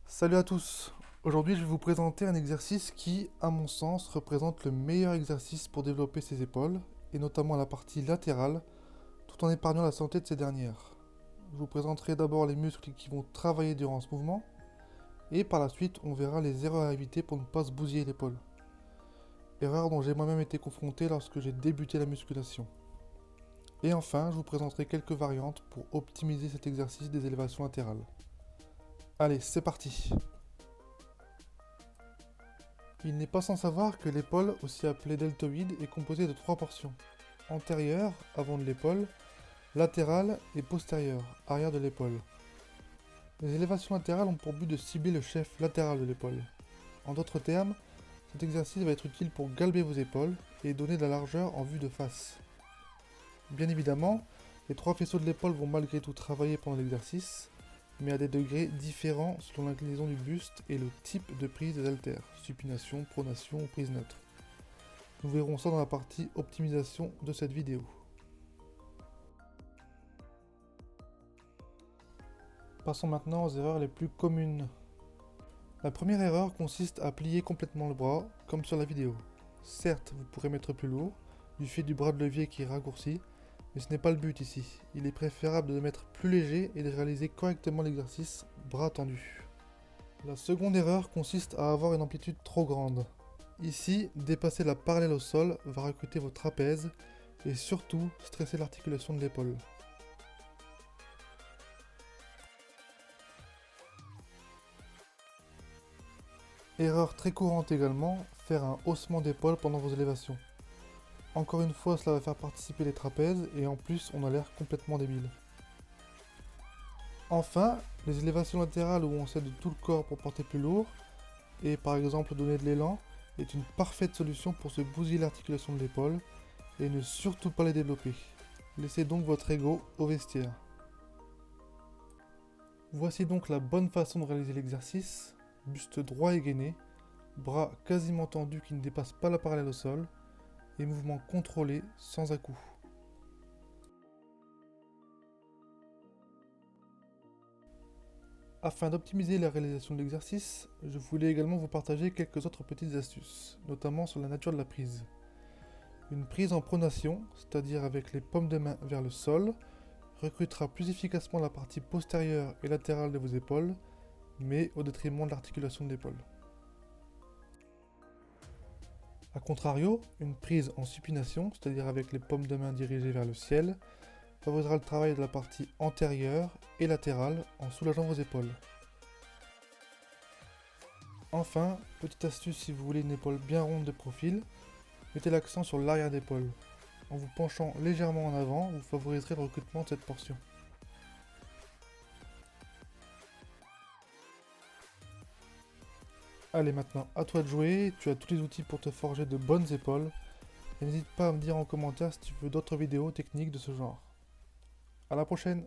Salut à tous. Aujourd'hui, je vais vous présenter un exercice qui, à mon sens, représente le meilleur exercice pour développer ses épaules, et notamment la partie latérale, tout en épargnant la santé de ces dernières. Je vous présenterai d'abord les muscles qui vont travailler durant ce mouvement, et par la suite, on verra les erreurs à éviter pour ne pas se bousiller l'épaule. Erreur dont j'ai moi-même été confronté lorsque j'ai débuté la musculation. Et enfin, je vous présenterai quelques variantes pour optimiser cet exercice des élévations latérales. Allez, c'est parti! Il n'est pas sans savoir que l'épaule, aussi appelée deltoïde, est composée de 3 portions. Antérieure, avant de l'épaule, latérale et postérieure, arrière de l'épaule. Les élévations latérales ont pour but de cibler le chef latéral de l'épaule. En d'autres termes, cet exercice va être utile pour galber vos épaules et donner de la largeur en vue de face. Bien évidemment, les 3 faisceaux de l'épaule vont malgré tout travailler pendant l'exercice, mais à des degrés différents selon l'inclinaison du buste et le type de prise des haltères, supination, pronation ou prise neutre. Nous verrons ça dans la partie optimisation de cette vidéo. Passons maintenant aux erreurs les plus communes. La première erreur consiste à plier complètement le bras, comme sur la vidéo. Certes, vous pourrez mettre plus lourd, du fait du bras de levier qui est raccourci, mais ce n'est pas le but ici. Il est préférable de le mettre plus léger et de réaliser correctement l'exercice bras tendu. La seconde erreur consiste à avoir une amplitude trop grande. Ici, dépasser la parallèle au sol va recruter vos trapèzes et surtout stresser l'articulation de l'épaule. Erreur très courante également, faire un haussement d'épaule pendant vos élévations. Encore une fois, cela va faire participer les trapèzes et en plus, on a l'air complètement débile. Enfin, les élévations latérales où on s'aide de tout le corps pour porter plus lourd et par exemple donner de l'élan est une parfaite solution pour se bousiller l'articulation de l'épaule et ne surtout pas les développer. Laissez donc votre ego au vestiaire. Voici donc la bonne façon de réaliser l'exercice. Buste droit et gainé, bras quasiment tendus qui ne dépassent pas la parallèle au sol, et mouvements contrôlés sans à-coups. Afin d'optimiser la réalisation de l'exercice, je voulais également vous partager quelques autres petites astuces, notamment sur la nature de la prise. Une prise en pronation, c'est-à-dire avec les paumes de main vers le sol, recrutera plus efficacement la partie postérieure et latérale de vos épaules, mais au détriment de l'articulation de l'épaule. A contrario, une prise en supination, c'est-à-dire avec les paumes de main dirigées vers le ciel, favorisera le travail de la partie antérieure et latérale en soulageant vos épaules. Enfin, petite astuce si vous voulez une épaule bien ronde de profil, mettez l'accent sur l'arrière d'épaule. En vous penchant légèrement en avant, vous favoriserez le recrutement de cette portion. Allez maintenant, à toi de jouer, tu as tous les outils pour te forger de bonnes épaules, et n'hésite pas à me dire en commentaire si tu veux d'autres vidéos techniques de ce genre. À la prochaine!